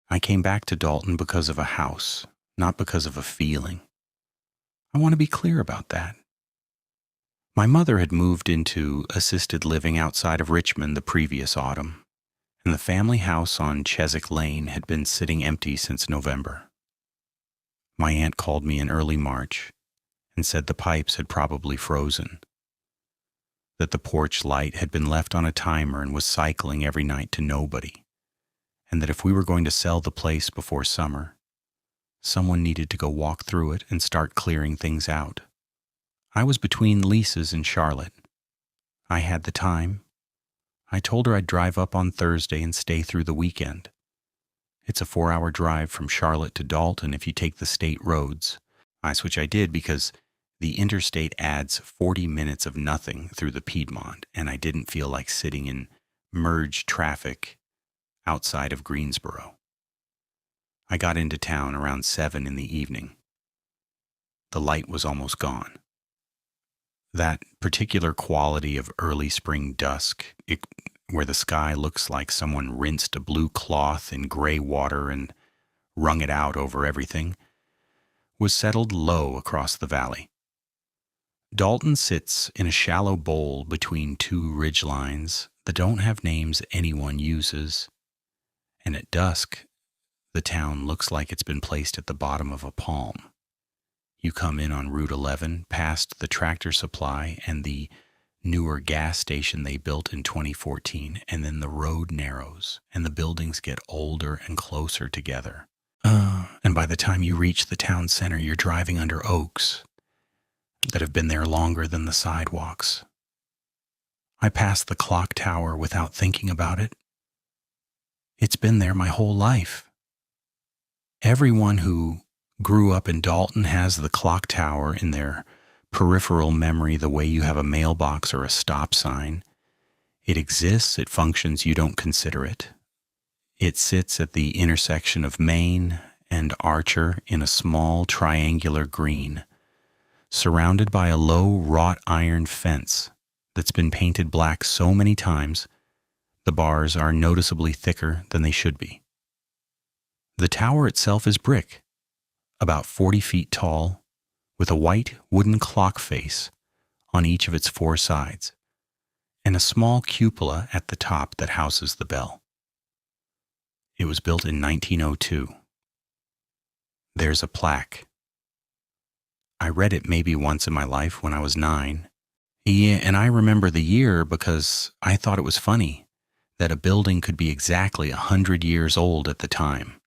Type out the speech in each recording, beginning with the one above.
I came back to Dalton because of a house, not because of a feeling. I want to be clear about that. My mother had moved into assisted living outside of Richmond the previous autumn, and the family house on Cheswick Lane had been sitting empty since November. My aunt called me in early March and said the pipes had probably frozen, that the porch light had been left on a timer and was cycling every night to nobody, and that if we were going to sell the place before summer, someone needed to go walk through it and start clearing things out. I was between leases in Charlotte. I had the time. I told her I'd drive up on Thursday and stay through the weekend. It's a 4-hour drive from Charlotte to Dalton if you take the state roads, which I did because the interstate adds 40 minutes of nothing through the Piedmont, and I didn't feel like sitting in merged traffic outside of Greensboro. I got into town around 7 in the evening. The light was almost gone. That particular quality of early spring dusk, where the sky looks like someone rinsed a blue cloth in gray water and wrung it out over everything, was settled low across the valley. Dalton sits in a shallow bowl between two ridge lines that don't have names anyone uses, and at dusk, the town looks like it's been placed at the bottom of a palm. You come in on Route 11 past the Tractor Supply and the newer gas station they built in 2014, and then the road narrows and the buildings get older and closer together. And by the time you reach the town center, you're driving under oaks that have been there longer than the sidewalks. I passed the clock tower without thinking about it. It's been there my whole life. Everyone who grew up in Dalton has the clock tower in their peripheral memory the way you have a mailbox or a stop sign. It exists, it functions, you don't consider it. It sits at the intersection of Main and Archer in a small triangular green, surrounded by a low wrought iron fence that's been painted black so many times the bars are noticeably thicker than they should be. The tower itself is brick, about 40 feet tall, with a white wooden clock face on each of its 4 sides, and a small cupola at the top that houses the bell. It was built in 1902. There's a plaque. I read it maybe once in my life when I was 9. Yeah, and I remember the year because I thought it was funny that a building could be exactly 100 years old at the time.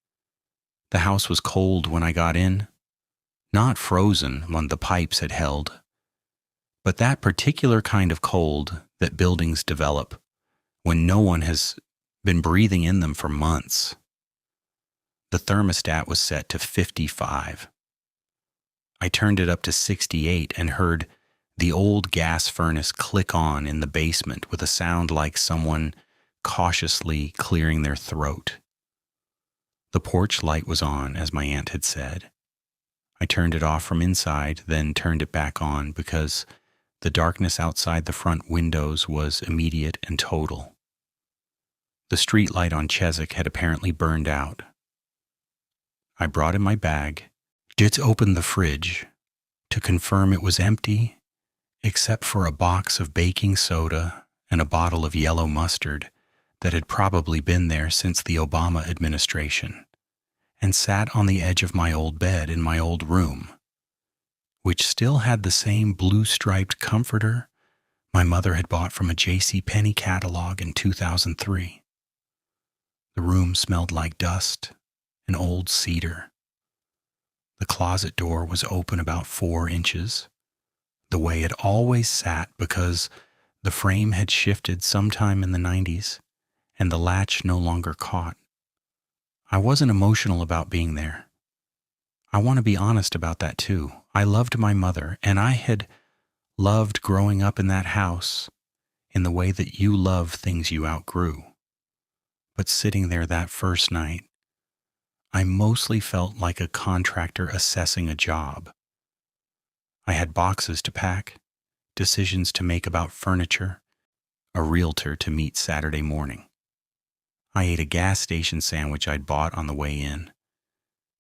The house was cold when I got in, not frozen when the pipes had held, but that particular kind of cold that buildings develop when no one has been breathing in them for months. The thermostat was set to 55. I turned it up to 68 and heard the old gas furnace click on in the basement with a sound like someone cautiously clearing their throat. The porch light was on, as my aunt had said. I turned it off from inside, then turned it back on because the darkness outside the front windows was immediate and total. The street light on Cheswick had apparently burned out. I brought in my bag, did open the fridge to confirm it was empty, except for a box of baking soda and a bottle of yellow mustard that had probably been there since the Obama administration, and sat on the edge of my old bed in my old room, which still had the same blue-striped comforter my mother had bought from a JCPenney catalog in 2003. The room smelled like dust and old cedar. The closet door was open about 4 inches, the way it always sat because the frame had shifted sometime in the 90s and the latch no longer caught. I wasn't emotional about being there. I want to be honest about that too. I loved my mother, and I had loved growing up in that house in the way that you love things you outgrew. But sitting there that first night, I mostly felt like a contractor assessing a job. I had boxes to pack, decisions to make about furniture, a realtor to meet Saturday morning. I ate a gas station sandwich I'd bought on the way in,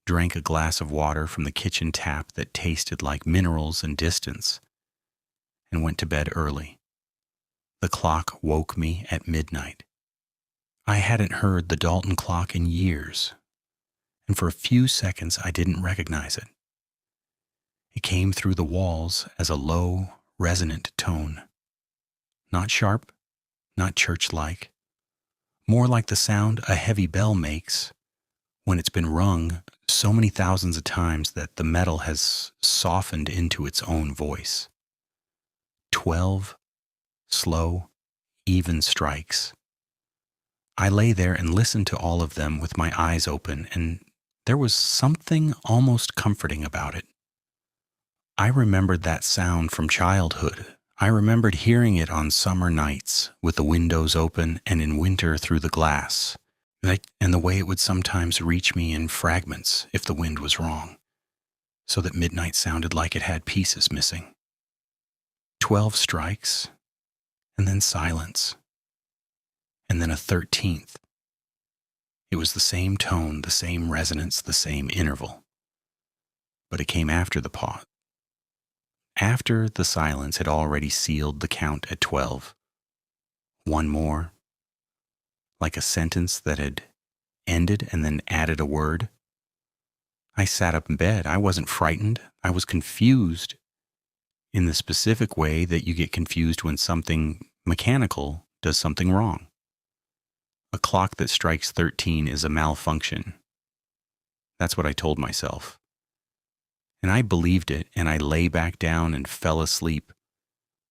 drank a glass of water from the kitchen tap that tasted like minerals and distance, and went to bed early. The clock woke me at midnight. I hadn't heard the Dalton clock in years, and for a few seconds I didn't recognize it. It came through the walls as a low, resonant tone. Not sharp, not church-like, more like the sound a heavy bell makes when it's been rung so many thousands of times that the metal has softened into its own voice. 12 slow, even strikes. I lay there and listened to all of them with my eyes open, and there was something almost comforting about it. I remembered that sound from childhood. I remembered hearing it on summer nights with the windows open and in winter through the glass, and the way it would sometimes reach me in fragments if the wind was wrong, so that midnight sounded like it had pieces missing. 12 strikes, and then silence, and then a 13th. It was the same tone, the same resonance, the same interval. But it came after the pause. After the silence had already sealed the count at 12. One more, like a sentence that had ended and then added a word. I sat up in bed. I wasn't frightened. I was confused in the specific way that you get confused when something mechanical does something wrong. A clock that strikes 13 is a malfunction. That's what I told myself. And I believed it, and I lay back down and fell asleep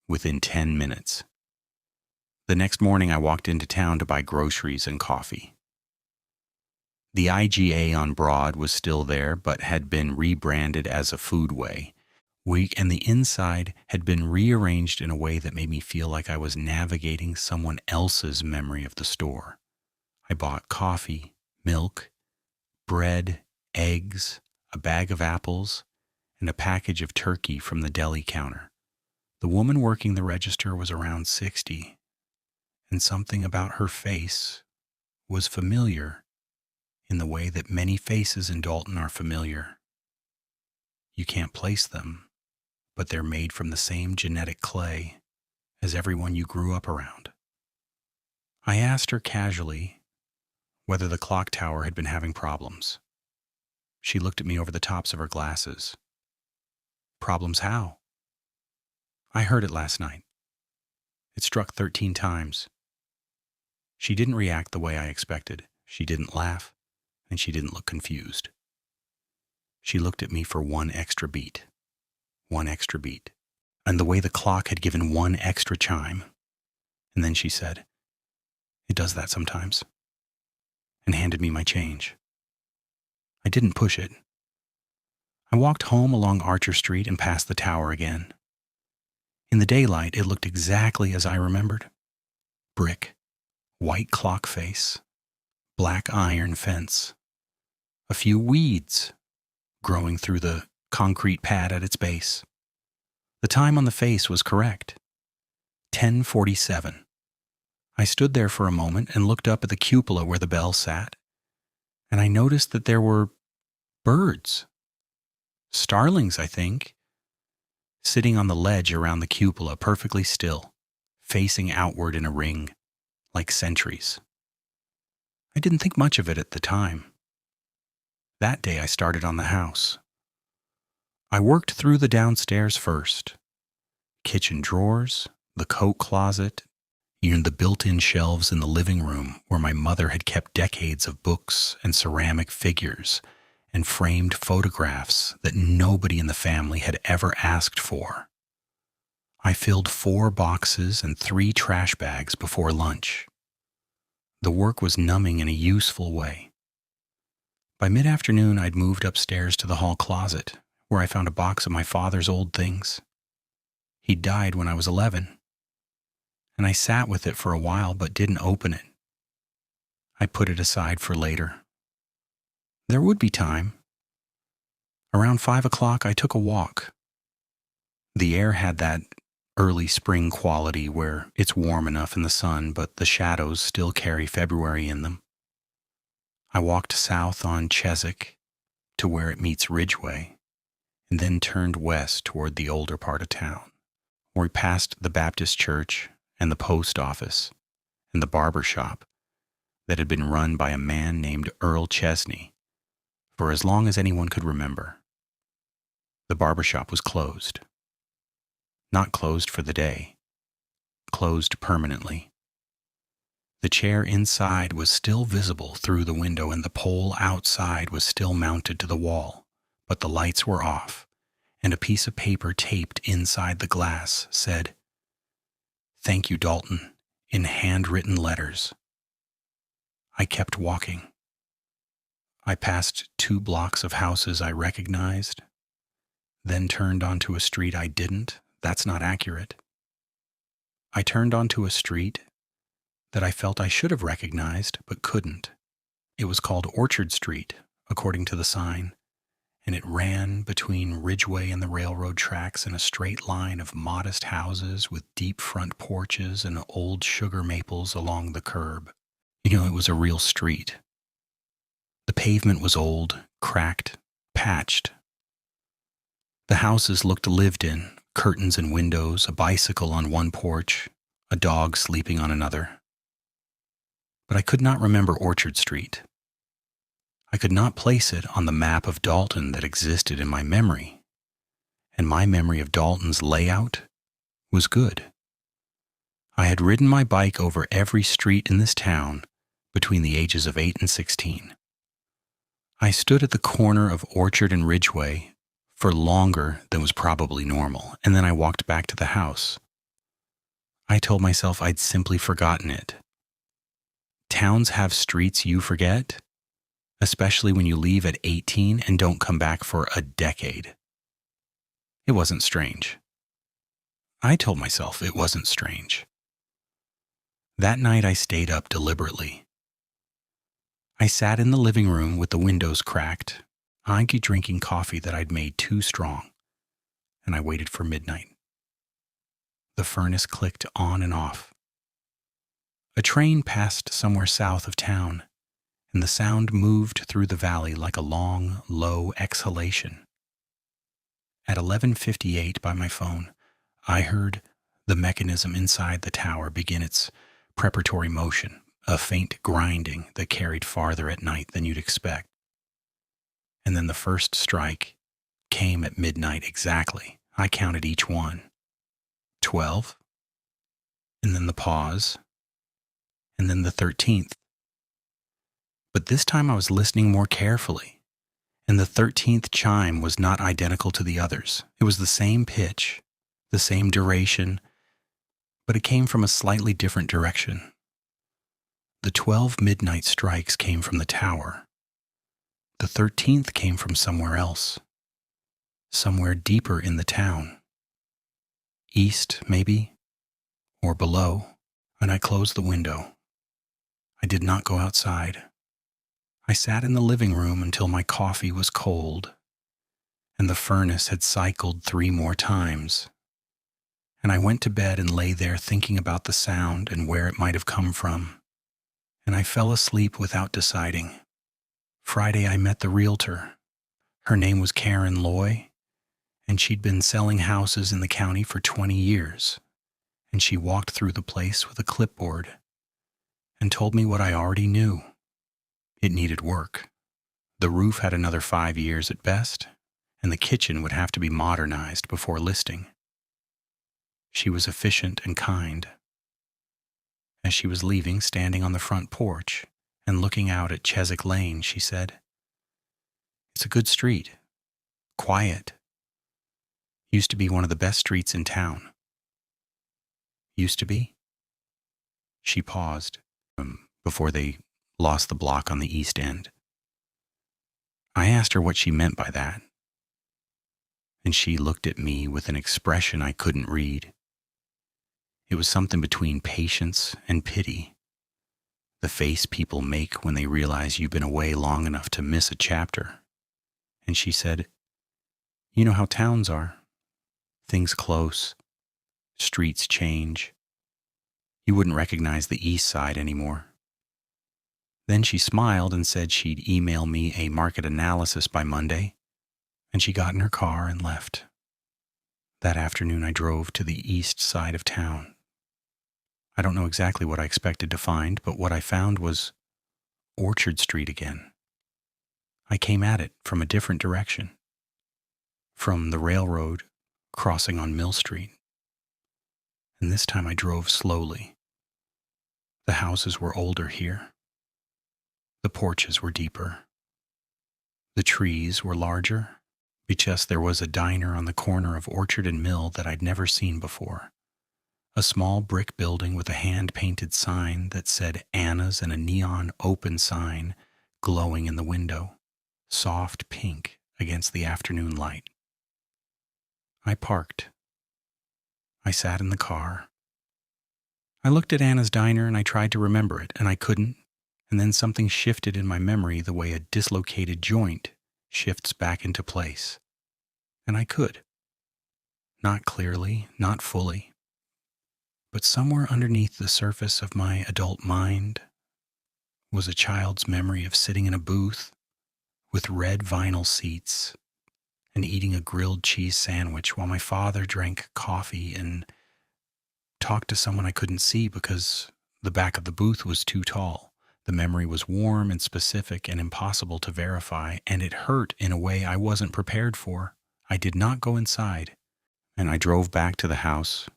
within 10 minutes. The next morning, I walked into town to buy groceries and coffee. The IGA on Broad was still there, but had been rebranded as a Foodway. And the inside had been rearranged in a way that made me feel like I was navigating someone else's memory of the store. I bought coffee, milk, bread, eggs, a bag of apples, and a package of turkey from the deli counter. The woman working the register was around 60, and something about her face was familiar in the way that many faces in Dalton are familiar. You can't place them, but they're made from the same genetic clay as everyone you grew up around. I asked her casually whether the clock tower had been having problems. She looked at me over the tops of her glasses. Problems how? I heard it last night. It struck 13 times. She didn't react the way I expected. She didn't laugh, and she didn't look confused. She looked at me for one extra beat, and the way the clock had given one extra chime. And then she said, "It does that sometimes," and handed me my change. I didn't push it. I walked home along Archer Street and past the tower again. In the daylight, it looked exactly as I remembered. Brick, white clock face, black iron fence, a few weeds growing through the concrete pad at its base. The time on the face was correct. 10:47. I stood there for a moment and looked up at the cupola where the bell sat, and I noticed that there were birds. Starlings, I think, sitting on the ledge around the cupola, perfectly still, facing outward in a ring, like sentries. I didn't think much of it at the time. That day I started on the house. I worked through the downstairs first. Kitchen drawers, the coat closet, even the built-in shelves in the living room where my mother had kept decades of books and ceramic figures and framed photographs that nobody in the family had ever asked for. I filled 4 boxes and 3 trash bags before lunch. The work was numbing in a useful way. By mid-afternoon, I'd moved upstairs to the hall closet, where I found a box of my father's old things. He'd died when I was 11, and I sat with it for a while but didn't open it. I put it aside for later. There would be time. Around 5 o'clock, I took a walk. The air had that early spring quality where it's warm enough in the sun, but the shadows still carry February in them. I walked south on Cheswick to where it meets Ridgeway, and then turned west toward the older part of town, where we passed the Baptist church and the post office and the barber shop that had been run by a man named Earl Chesney for as long as anyone could remember. The barber shop was closed. Not closed for the day, closed permanently. The chair inside was still visible through the window, and the pole outside was still mounted to the wall, but the lights were off, and a piece of paper taped inside the glass said, "Thank you, Dalton," in handwritten letters. I kept walking. I passed 2 blocks of houses I recognized, then turned onto a street I didn't. That's not accurate. I turned onto a street that I felt I should have recognized but couldn't. It was called Orchard Street, according to the sign, and it ran between Ridgeway and the railroad tracks in a straight line of modest houses with deep front porches and old sugar maples along the curb. It was a real street. The pavement was old, cracked, patched. The houses looked lived in, curtains and windows, a bicycle on one porch, a dog sleeping on another. But I could not remember Orchard Street. I could not place it on the map of Dalton that existed in my memory, and my memory of Dalton's layout was good. I had ridden my bike over every street in this town between the ages of 8 and 16. I stood at the corner of Orchard and Ridgeway for longer than was probably normal, and then I walked back to the house. I told myself I'd simply forgotten it. Towns have streets you forget, especially when you leave at 18 and don't come back for a decade. It wasn't strange. I told myself it wasn't strange. That night I stayed up deliberately. I sat in the living room with the windows cracked, drinking coffee that I'd made too strong, and I waited for midnight. The furnace clicked on and off. A train passed somewhere south of town, and the sound moved through the valley like a long, low exhalation. At 11:58 by my phone, I heard the mechanism inside the tower begin its preparatory motion, a faint grinding that carried farther at night than you'd expect. And then the first strike came at midnight exactly. I counted each one. 12, and then the pause, and then the 13th. But this time I was listening more carefully, and the 13th chime was not identical to the others. It was the same pitch, the same duration, but it came from a slightly different direction. The 12 midnight strikes came from the tower. The 13th came from somewhere else, somewhere deeper in the town. East, maybe, or below, and I closed the window. I did not go outside. I sat in the living room until my coffee was cold, and the furnace had cycled 3 more times. And I went to bed and lay there thinking about the sound and where it might have come from. And I fell asleep without deciding. Friday I met the realtor. Her name was Karen Loy, and she'd been selling houses in the county for 20 years. And she walked through the place with a clipboard and told me what I already knew. It needed work. The roof had another 5 years at best, and the kitchen would have to be modernized before listing. She was efficient and kind. As she was leaving, standing on the front porch and looking out at Cheswick Lane, she said, "It's a good street. Quiet. Used to be one of the best streets in town." Used to be? She paused before they lost the block on the east end. I asked her what she meant by that, and she looked at me with an expression I couldn't read. It was something between patience and pity, the face people make when they realize you've been away long enough to miss a chapter. And she said, "You know how towns are. Things close. Streets change. You wouldn't recognize the east side anymore. Then she smiled and said she'd email me a market analysis by Monday, and she got in her car and left. That afternoon I drove to the east side of town. I don't know exactly what I expected to find, but what I found was Orchard Street again. I came at it from a different direction, from the railroad crossing on Mill Street. And this time I drove slowly. The houses were older here. The porches were deeper. The trees were larger, because there was a diner on the corner of Orchard and Mill that I'd never seen before. A small brick building with a hand-painted sign that said Anna's and a neon open sign glowing in the window, soft pink against the afternoon light. I parked. I sat in the car. I looked at Anna's diner and I tried to remember it, and I couldn't, and then something shifted in my memory the way a dislocated joint shifts back into place. And I could. Not clearly, not fully. But somewhere underneath the surface of my adult mind was a child's memory of sitting in a booth with red vinyl seats and eating a grilled cheese sandwich while my father drank coffee and talked to someone I couldn't see because the back of the booth was too tall. The memory was warm and specific and impossible to verify, and it hurt in a way I wasn't prepared for. I did not go inside, and I drove back to the house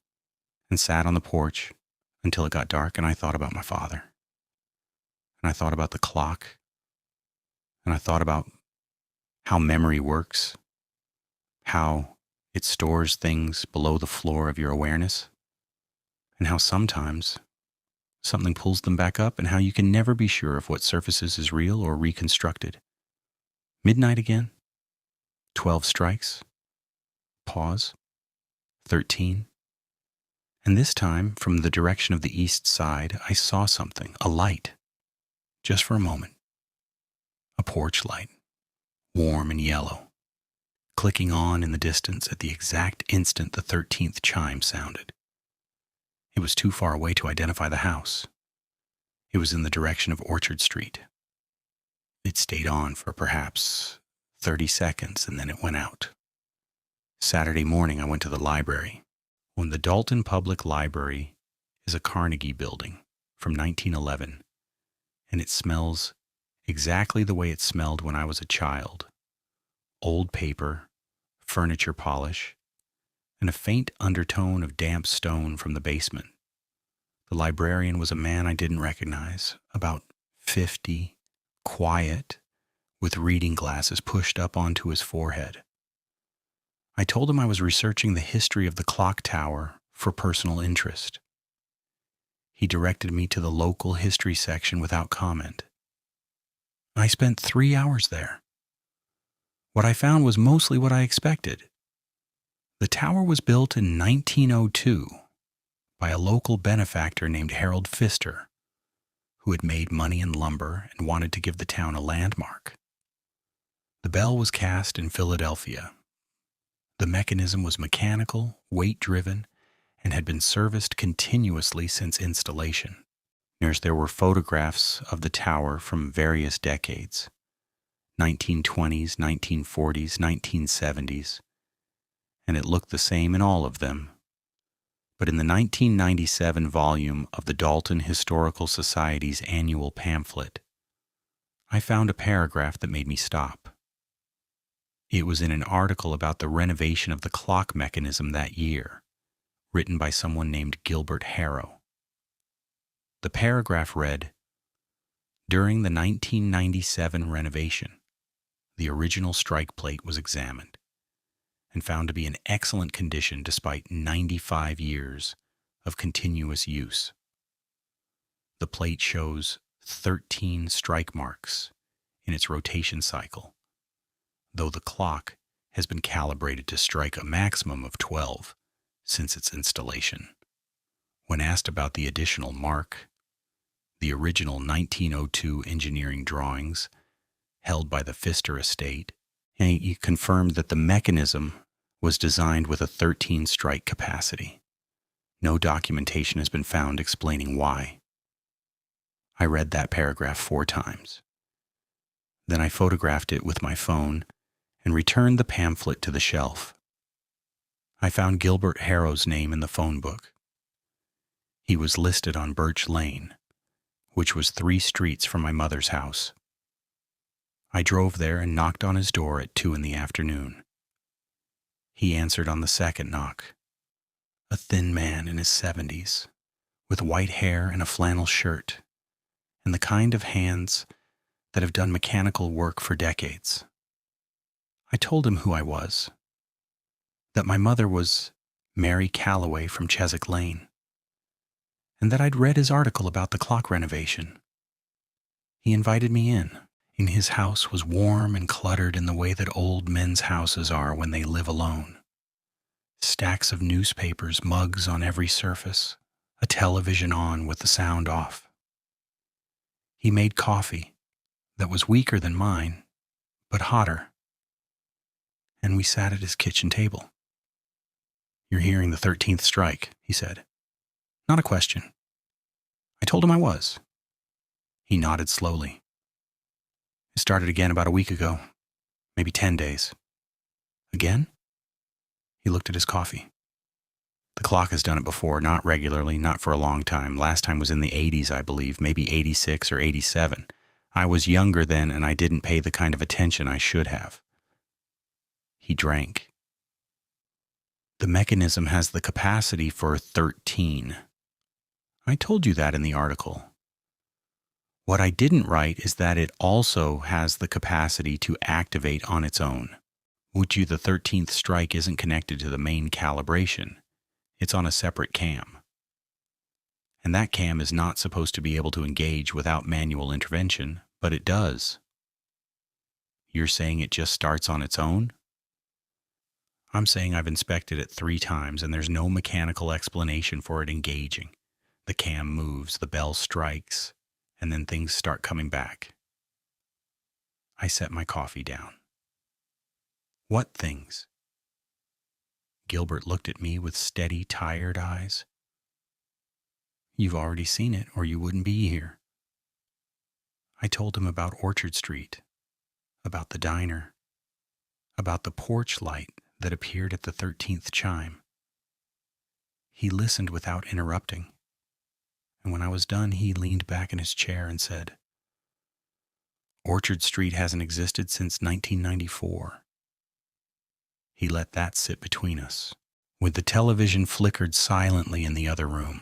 and sat on the porch until it got dark, and I thought about my father. And I thought about the clock, and I thought about how memory works, how it stores things below the floor of your awareness, and how sometimes something pulls them back up, and how you can never be sure if what surfaces is real or reconstructed. Midnight again. 12 strikes. Pause. 13. And this time, from the direction of the east side, I saw something, a light, just for a moment. A porch light, warm and yellow, clicking on in the distance at the exact instant the 13th chime sounded. It was too far away to identify the house. It was in the direction of Orchard Street. It stayed on for perhaps 30 seconds and then it went out. Saturday morning, I went to the library. When the Dalton Public Library is a Carnegie building from 1911, and it smells exactly the way it smelled when I was a child. Old paper, furniture polish, and a faint undertone of damp stone from the basement. The librarian was a man I didn't recognize, about 50, quiet, with reading glasses pushed up onto his forehead. I told him I was researching the history of the clock tower for personal interest. He directed me to the local history section without comment. I spent 3 hours there. What I found was mostly what I expected. The tower was built in 1902 by a local benefactor named Harold Pfister, who had made money in lumber and wanted to give the town a landmark. The bell was cast in Philadelphia. The mechanism was mechanical, weight-driven, and had been serviced continuously since installation. There were photographs of the tower from various decades, 1920s, 1940s, 1970s, and it looked the same in all of them. But in the 1997 volume of the Dalton Historical Society's annual pamphlet, I found a paragraph that made me stop. It was in an article about the renovation of the clock mechanism that year, written by someone named Gilbert Harrow. The paragraph read, "During the 1997 renovation, the original strike plate was examined and found to be in excellent condition despite 95 years of continuous use. The plate shows 13 strike marks in its rotation cycle, though the clock has been calibrated to strike a maximum of 12 since its installation. When asked about the additional mark, the original 1902 engineering drawings held by the Pfister estate, he confirmed that the mechanism was designed with a 13 strike capacity. No documentation has been found explaining why. I read that paragraph 4 times. Then I photographed it with my phone and returned the pamphlet to the shelf. I found Gilbert Harrow's name in the phone book. He was listed on Birch Lane, which was 3 streets from my mother's house. I drove there and knocked on his door at 2 in the afternoon. He answered on the second knock. A thin man in his 70s, with white hair and a flannel shirt, and the kind of hands that have done mechanical work for decades. I told him who I was, that my mother was Mary Calloway from Chiswick Lane, and that I'd read his article about the clock renovation. He invited me in. His house was warm and cluttered in the way that old men's houses are when they live alone. Stacks of newspapers, mugs on every surface, a television on with the sound off. He made coffee that was weaker than mine, but hotter. And we sat at his kitchen table. You're hearing the 13th strike, he said. Not a question. I told him I was. He nodded slowly. It started again about a week ago, maybe 10 days. Again? He looked at his coffee. The clock has done it before, not regularly, not for a long time. Last time was in the 80s, I believe, maybe 86 or 87. I was younger then, and I didn't pay the kind of attention I should have. He drank. The mechanism has the capacity for 13. I told you that in the article. What I didn't write is that it also has the capacity to activate on its own. Wuchu, the 13th strike isn't connected to the main calibration. It's on a separate cam. And that cam is not supposed to be able to engage without manual intervention, but it does. You're saying it just starts on its own? I'm saying I've inspected it 3 times and there's no mechanical explanation for it engaging. The cam moves, the bell strikes, and then things start coming back. I set my coffee down. What things? Gilbert looked at me with steady, tired eyes. You've already seen it, or you wouldn't be here. I told him about Orchard Street, about the diner, about the porch light that appeared at the 13th chime. He listened without interrupting. And when I was done, he leaned back in his chair and said, Orchard Street hasn't existed since 1994. He let that sit between us, with the television flickered silently in the other room.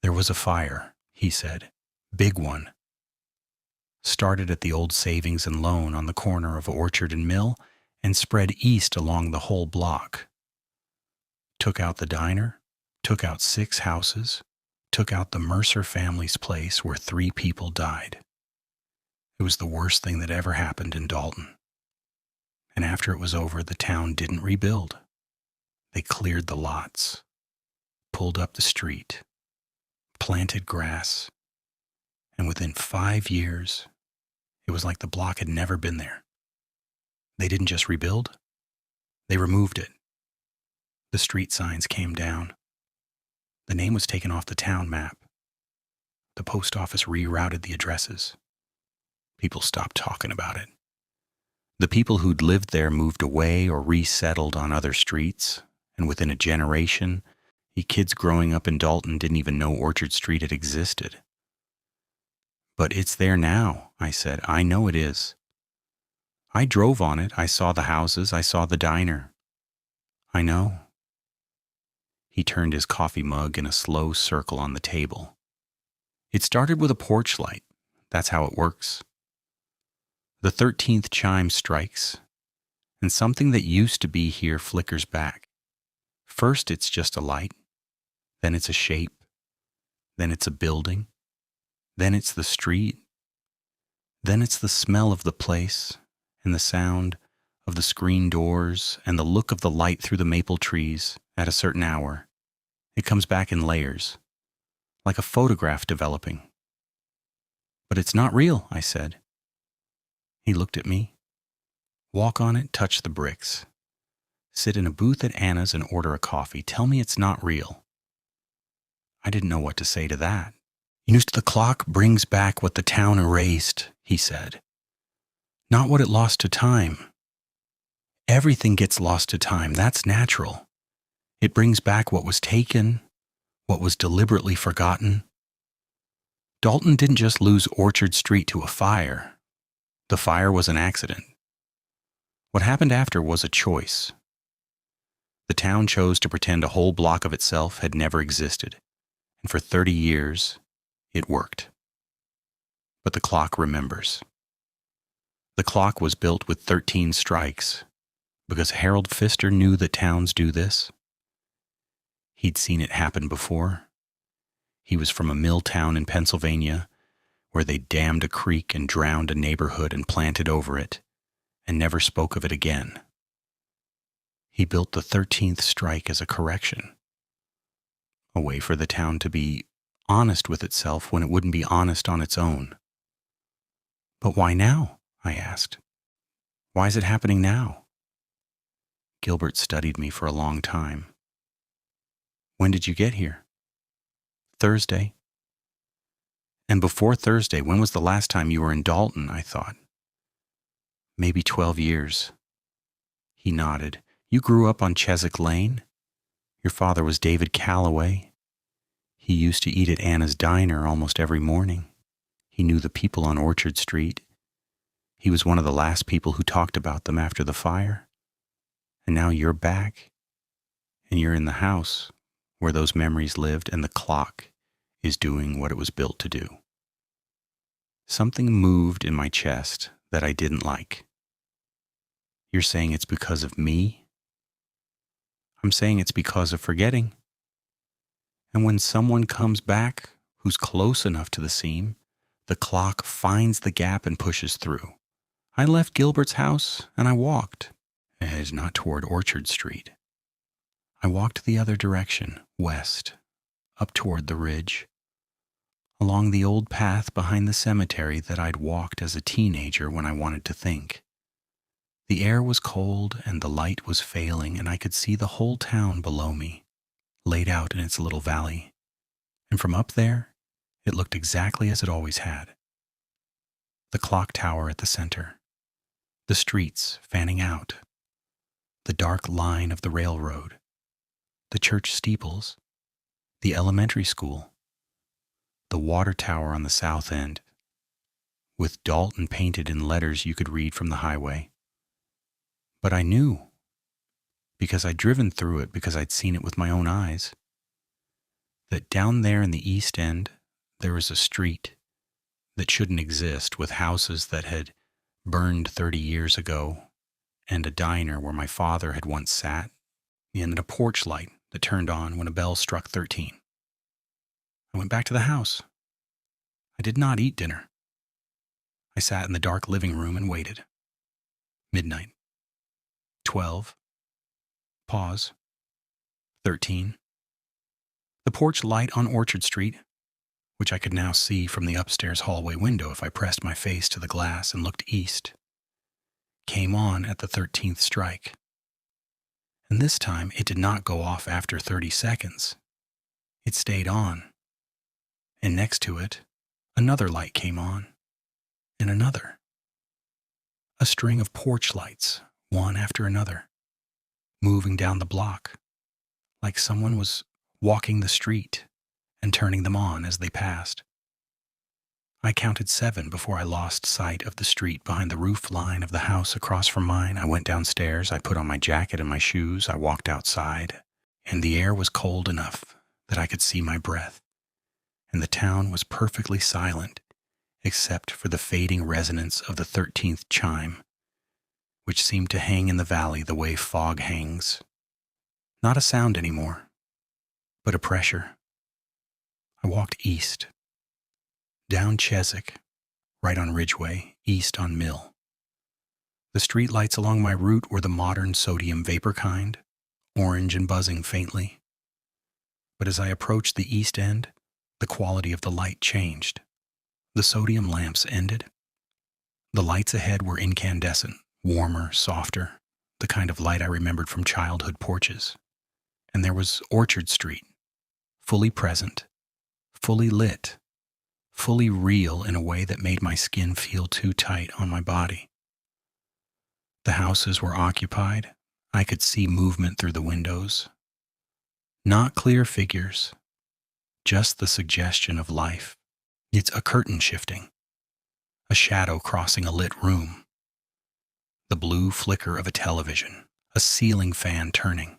There was a fire, he said, big one. Started at the old Savings and Loan on the corner of Orchard and Mill and spread east along the whole block. Took out the diner, took out 6 houses, took out the Mercer family's place where 3 people died. It was the worst thing that ever happened in Dalton. And after it was over, the town didn't rebuild. They cleared the lots, pulled up the street, planted grass, and within 5 years, it was like the block had never been there. They didn't just rebuild, they removed it. The street signs came down. The name was taken off the town map. The post office rerouted the addresses. People stopped talking about it. The people who'd lived there moved away or resettled on other streets, and within a generation, the kids growing up in Dalton didn't even know Orchard Street had existed. But it's there now, I said. I know it is. I drove on it. I saw the houses. I saw the diner. I know. He turned his coffee mug in a slow circle on the table. It started with a porch light. That's how it works. The 13th chime strikes, and something that used to be here flickers back. First it's just a light, then it's a shape, then it's a building, then it's the street, then it's the smell of the place, and the sound of the screen doors, and the look of the light through the maple trees at a certain hour. It comes back in layers, like a photograph developing. But it's not real, I said. He looked at me. Walk on it, touch the bricks. Sit in a booth at Anna's and order a coffee. Tell me it's not real. I didn't know what to say to that. The clock brings back what the town erased, he said. Not what it lost to time. Everything gets lost to time. That's natural. It brings back what was taken, what was deliberately forgotten. Dalton didn't just lose Orchard Street to a fire. The fire was an accident. What happened after was a choice. The town chose to pretend a whole block of itself had never existed, and for 30 years, it worked. But the clock remembers. The clock was built with 13 strikes because Harold Pfister knew that towns do this. He'd seen it happen before. He was from a mill town in Pennsylvania where they dammed a creek and drowned a neighborhood and planted over it and never spoke of it again. He built the 13th strike as a correction, a way for the town to be honest with itself when it wouldn't be honest on its own. But why now? I asked. Why is it happening now? Gilbert studied me for a long time. When did you get here? Thursday. And before Thursday, when was the last time you were in Dalton? I thought. Maybe 12 years. He nodded. You grew up on Cheswick Lane? Your father was David Calloway. He used to eat at Anna's Diner almost every morning. He knew the people on Orchard Street. He was one of the last people who talked about them after the fire. And now you're back, and you're in the house where those memories lived, and the clock is doing what it was built to do. Something moved in my chest that I didn't like. You're saying it's because of me? I'm saying it's because of forgetting. And when someone comes back who's close enough to the seam, the clock finds the gap and pushes through. I left Gilbert's house and I walked, not toward Orchard Street. I walked the other direction, west, up toward the ridge, along the old path behind the cemetery that I'd walked as a teenager when I wanted to think. The air was cold and the light was failing, and I could see the whole town below me, laid out in its little valley. And from up there, it looked exactly as it always had. The clock tower at the center, the streets fanning out, the dark line of the railroad, the church steeples, the elementary school, the water tower on the south end, with Dalton painted in letters you could read from the highway. But I knew, because I'd driven through it, because I'd seen it with my own eyes, that down there in the east end there was a street that shouldn't exist, with houses that had burned 30 years ago, and a diner where my father had once sat, and a porch light that turned on when a bell struck 13. I went back to the house. I did not eat dinner. I sat in the dark living room and waited. Midnight. 12. Pause. 13. The porch light on Orchard Street, which I could now see from the upstairs hallway window if I pressed my face to the glass and looked east, came on at the 13th strike. And this time it did not go off after 30 seconds. It stayed on. And next to it, another light came on, and another. A string of porch lights, one after another, moving down the block, like someone was walking the street and turning them on as they passed. I counted 7 before I lost sight of the street behind the roof line of the house across from mine. I went downstairs, I put on my jacket and my shoes, I walked outside, and the air was cold enough that I could see my breath, and the town was perfectly silent except for the fading resonance of the 13th chime, which seemed to hang in the valley the way fog hangs. Not a sound anymore, but a pressure. I walked east, down Cheswick, right on Ridgeway, east on Mill. The street lights along my route were the modern sodium vapor kind, orange and buzzing faintly. But as I approached the east end, the quality of the light changed. The sodium lamps ended. The lights ahead were incandescent, warmer, softer, the kind of light I remembered from childhood porches. And there was Orchard Street, fully present, fully lit, fully real in a way that made my skin feel too tight on my body. The houses were occupied. I could see movement through the windows. Not clear figures, just the suggestion of life. It's a curtain shifting, a shadow crossing a lit room, the blue flicker of a television, a ceiling fan turning.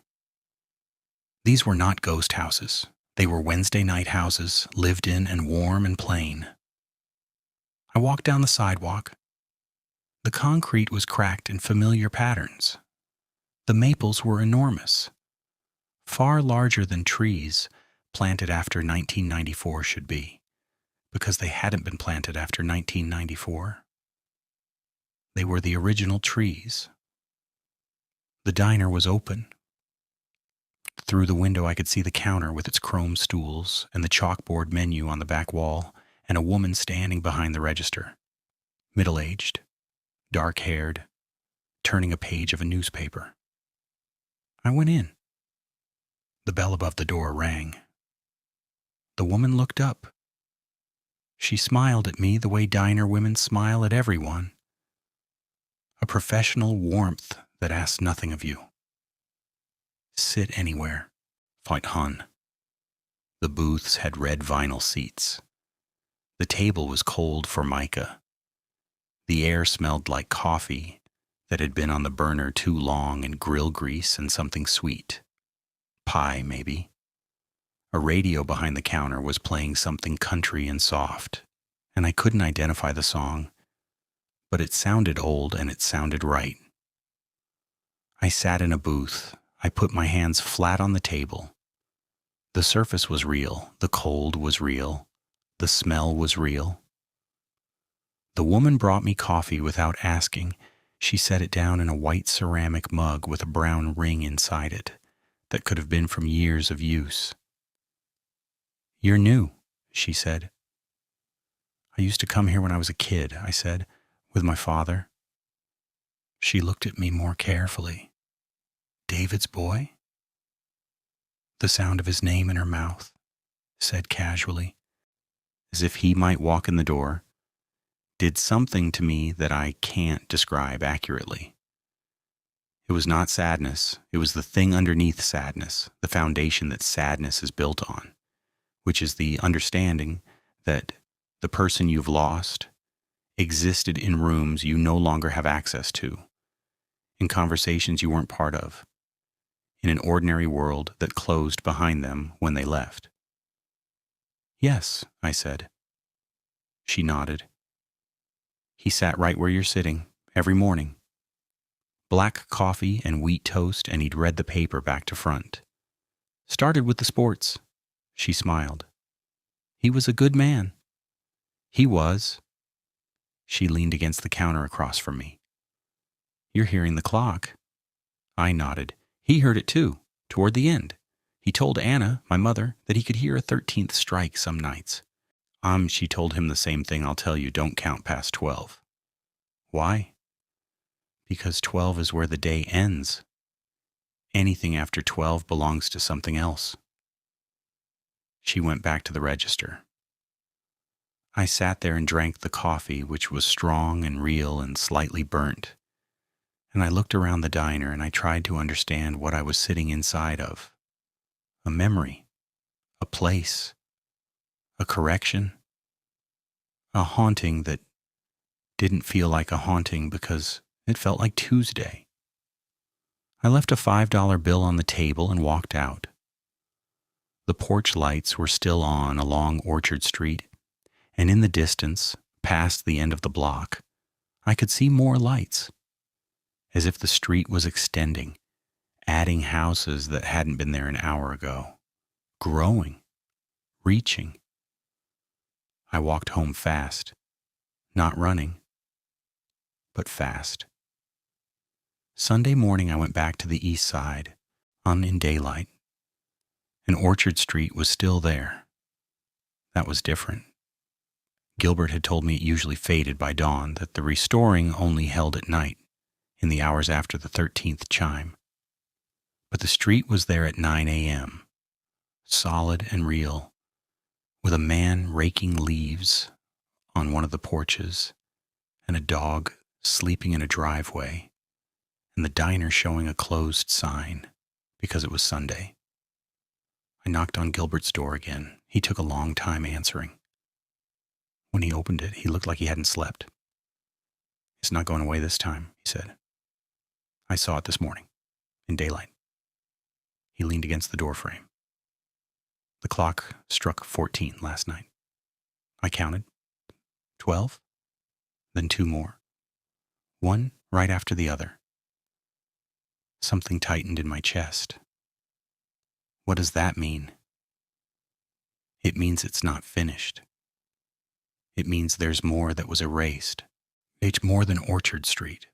These were not ghost houses. They were Wednesday night houses, lived in and warm and plain. I walked down the sidewalk. The concrete was cracked in familiar patterns. The maples were enormous, far larger than trees planted after 1994 should be, because they hadn't been planted after 1994. They were the original trees. The diner was open. Through the window I could see the counter with its chrome stools and the chalkboard menu on the back wall, and a woman standing behind the register, middle-aged, dark-haired, turning a page of a newspaper. I went in. The bell above the door rang. The woman looked up. She smiled at me the way diner women smile at everyone. A professional warmth that asks nothing of you. Sit anywhere. Fight Hun. The booths had red vinyl seats. The table was cold formica. The air smelled like coffee that had been on the burner too long and grill grease and something sweet. Pie, maybe. A radio behind the counter was playing something country and soft, and I couldn't identify the song, but it sounded old and it sounded right. I sat in a booth. I put my hands flat on the table. The surface was real. The cold was real. The smell was real. The woman brought me coffee without asking. She set it down in a white ceramic mug with a brown ring inside it that could have been from years of use. "You're new," she said. "I used to come here when I was a kid," I said, "with my father." She looked at me more carefully. "David's boy?" The sound of his name in her mouth, said casually, as if he might walk in the door, did something to me that I can't describe accurately. It was not sadness. It was the thing underneath sadness, the foundation that sadness is built on, which is the understanding that the person you've lost existed in rooms you no longer have access to, in conversations you weren't part of, in an ordinary world that closed behind them when they left. "Yes," I said. She nodded. "He sat right where you're sitting, every morning. Black coffee and wheat toast, and he'd read the paper back to front. Started with the sports." She smiled. "He was a good man." "He was." She leaned against the counter across from me. "You're hearing the clock." I nodded. He heard it too, toward the end. He told Anna, my mother, that he could hear a 13th strike some nights. She told him the same thing I'll tell you, don't count past 12. Why? Because 12 is where the day ends. Anything after 12 belongs to something else. She went back to the register. I sat there and drank the coffee, which was strong and real and slightly burnt. And I looked around the diner and I tried to understand what I was sitting inside of. A memory, a place, a correction, a haunting that didn't feel like a haunting because it felt like Tuesday. I left a $5 bill on the table and walked out. The porch lights were still on along Orchard Street, and in the distance, past the end of the block, I could see more lights, as if the street was extending, adding houses that hadn't been there an hour ago, growing, reaching. I walked home fast, not running, but fast. Sunday morning I went back to the east side, on in daylight, and Orchard Street was still there. That was different. Gilbert had told me it usually faded by dawn, that the restoring only held at night, in the hours after the 13th chime. But the street was there at 9 a.m., solid and real, with a man raking leaves on one of the porches, and a dog sleeping in a driveway, and the diner showing a closed sign because it was Sunday. I knocked on Gilbert's door again. He took a long time answering. When he opened it, he looked like he hadn't slept. "It's not going away this time," he said. "I saw it this morning, in daylight." He leaned against the doorframe. "The clock struck 14 last night. I counted. 12, then 2 more. One right after the other." Something tightened in my chest. What does that mean? It means it's not finished. It means there's more that was erased. It's more than Orchard Street.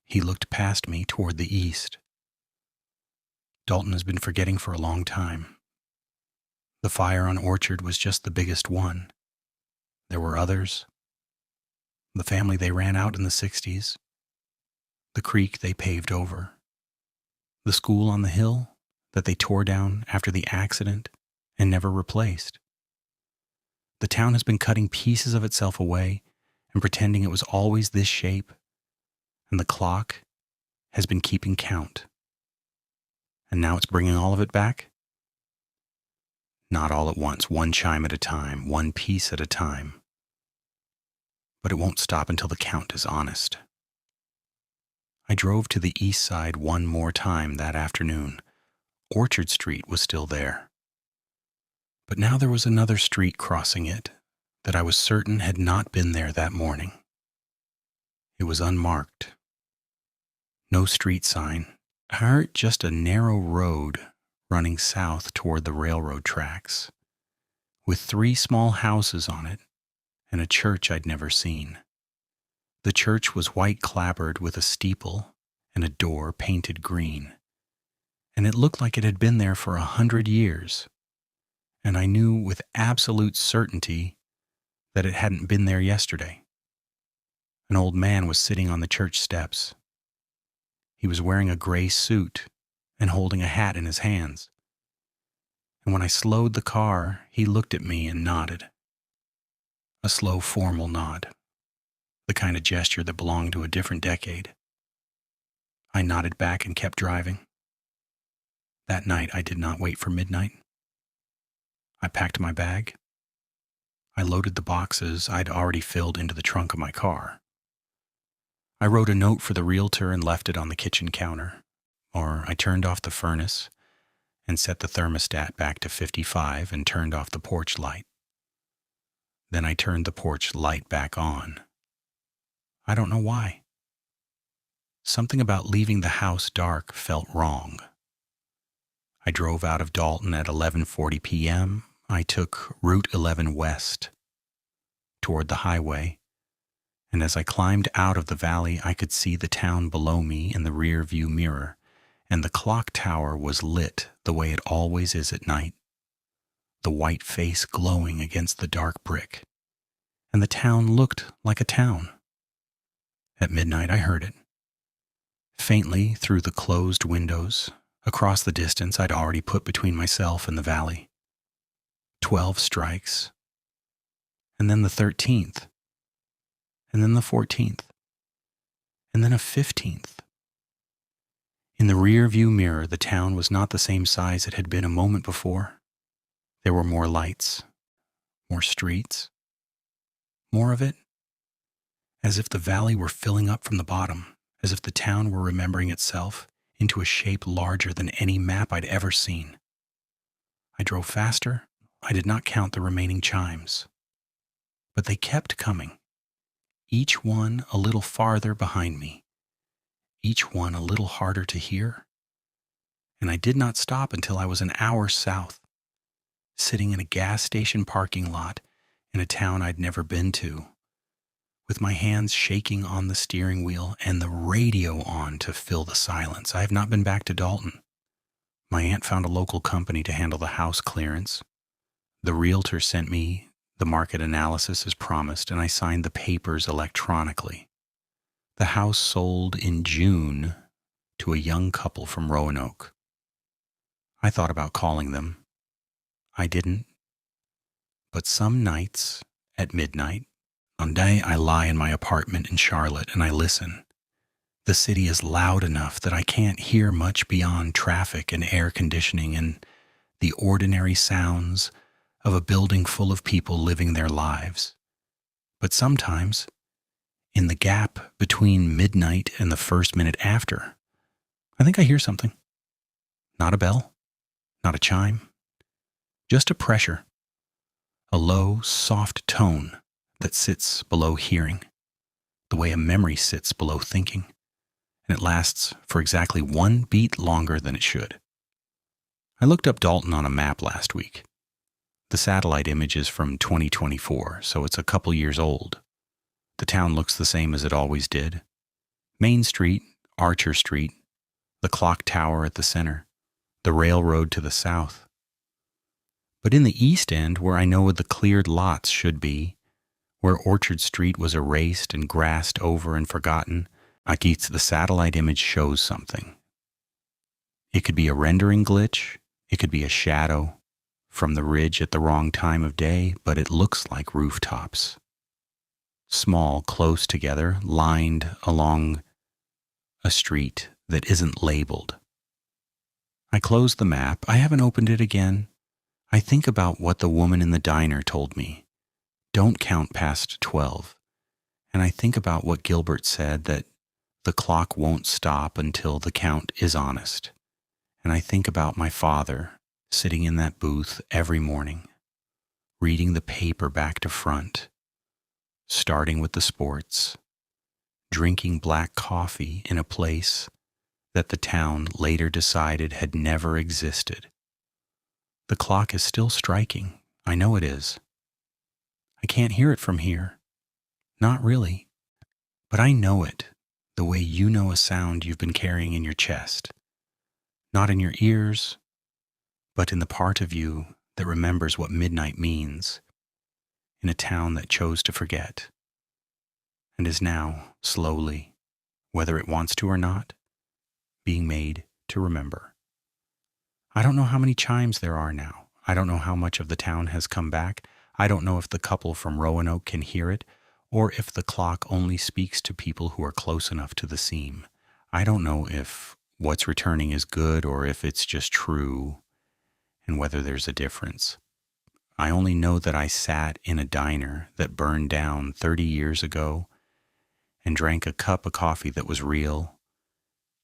He looked past me toward the east. Dalton has been forgetting for a long time. The fire on Orchard was just the biggest one. There were others. The family they ran out in the 60s. The creek they paved over. The school on the hill that they tore down after the accident and never replaced. The town has been cutting pieces of itself away and pretending it was always this shape, and the clock has been keeping count. And now it's bringing all of it back? Not all at once, one chime at a time, one piece at a time. But it won't stop until the count is honest. I drove to the east side one more time that afternoon. Orchard Street was still there. But now there was another street crossing it that I was certain had not been there that morning. It was unmarked. No street sign. I heard just a narrow road running south toward the railroad tracks, with 3 small houses on it and a church I'd never seen. The church was white clapboard with a steeple and a door painted green, and it looked like it had been there for 100 years, and I knew with absolute certainty that it hadn't been there yesterday. An old man was sitting on the church steps. He was wearing a gray suit and holding a hat in his hands. And when I slowed the car, he looked at me and nodded. A slow, formal nod. The kind of gesture that belonged to a different decade. I nodded back and kept driving. That night, I did not wait for midnight. I packed my bag. I loaded the boxes I'd already filled into the trunk of my car. I wrote a note for the realtor and left it on the kitchen counter, or I turned off the furnace and set the thermostat back to 55 and turned off the porch light. Then I turned the porch light back on. I don't know why. Something about leaving the house dark felt wrong. I drove out of Dalton at 11:40 p.m. I took Route 11 west toward the highway, and as I climbed out of the valley, I could see the town below me in the rear view mirror, and the clock tower was lit the way it always is at night, the white face glowing against the dark brick, and the town looked like a town. At midnight, I heard it. Faintly through the closed windows, across the distance I'd already put between myself and the valley. 12 strikes, and then the 13th, and then the 14th, and then a 15th. In the rear view mirror, the town was not the same size it had been a moment before. There were more lights, more streets, more of it, as if the valley were filling up from the bottom, as if the town were remembering itself into a shape larger than any map I'd ever seen. I drove faster. I did not count the remaining chimes, but they kept coming, each one a little farther behind me, each one a little harder to hear, and I did not stop until I was an hour south, sitting in a gas station parking lot in a town I'd never been to, with my hands shaking on the steering wheel and the radio on to fill the silence. I have not been back to Dalton. My aunt found a local company to handle the house clearance. The realtor sent me the market analysis as promised, and I signed the papers electronically. The house sold in June to a young couple from Roanoke. I thought about calling them. I didn't. But some nights, at midnight. One day I lie in my apartment in Charlotte and I listen. The city is loud enough that I can't hear much beyond traffic and air conditioning and the ordinary sounds of a building full of people living their lives. But sometimes, in the gap between midnight and the first minute after, I think I hear something. Not a bell, not a chime, just a pressure, a low, soft tone that sits below hearing, the way a memory sits below thinking, and it lasts for exactly one beat longer than it should. I looked up Dalton on a map last week. The satellite image is from 2024, so it's a couple years old. The town looks the same as it always did. Main Street, Archer Street, the clock tower at the center, the railroad to the south. But in the East End, where I know the cleared lots should be, where Orchard Street was erased and grassed over and forgotten, the satellite image shows something. It could be a rendering glitch, it could be a shadow from the ridge at the wrong time of day, but it looks like rooftops. Small, close together, lined along a street that isn't labeled. I close the map. I haven't opened it again. I think about what the woman in the diner told me. Don't count past 12. And I think about what Gilbert said, that the clock won't stop until the count is honest. And I think about my father sitting in that booth every morning, reading the paper back to front, starting with the sports, drinking black coffee in a place that the town later decided had never existed. The clock is still striking. I know it is. I can't hear it from here. Not really. But I know it the way you know a sound you've been carrying in your chest. Not in your ears, but in the part of you that remembers what midnight means in a town that chose to forget and is now, slowly, whether it wants to or not, being made to remember. I don't know how many chimes there are now. I don't know how much of the town has come back. I don't know if the couple from Roanoke can hear it, or if the clock only speaks to people who are close enough to the seam. I don't know if what's returning is good or if it's just true, and whether there's a difference. I only know that I sat in a diner that burned down 30 years ago and drank a cup of coffee that was real,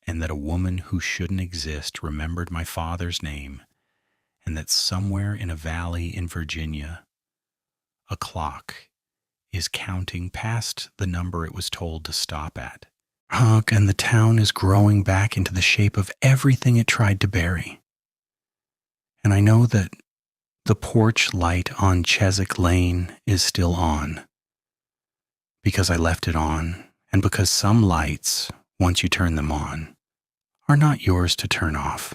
and that a woman who shouldn't exist remembered my father's name, and that somewhere in a valley in Virginia, a clock is counting past the number it was told to stop at. And the town is growing back into the shape of everything it tried to bury. And I know that the porch light on Chiswick Lane is still on, because I left it on, and because some lights, once you turn them on, are not yours to turn off.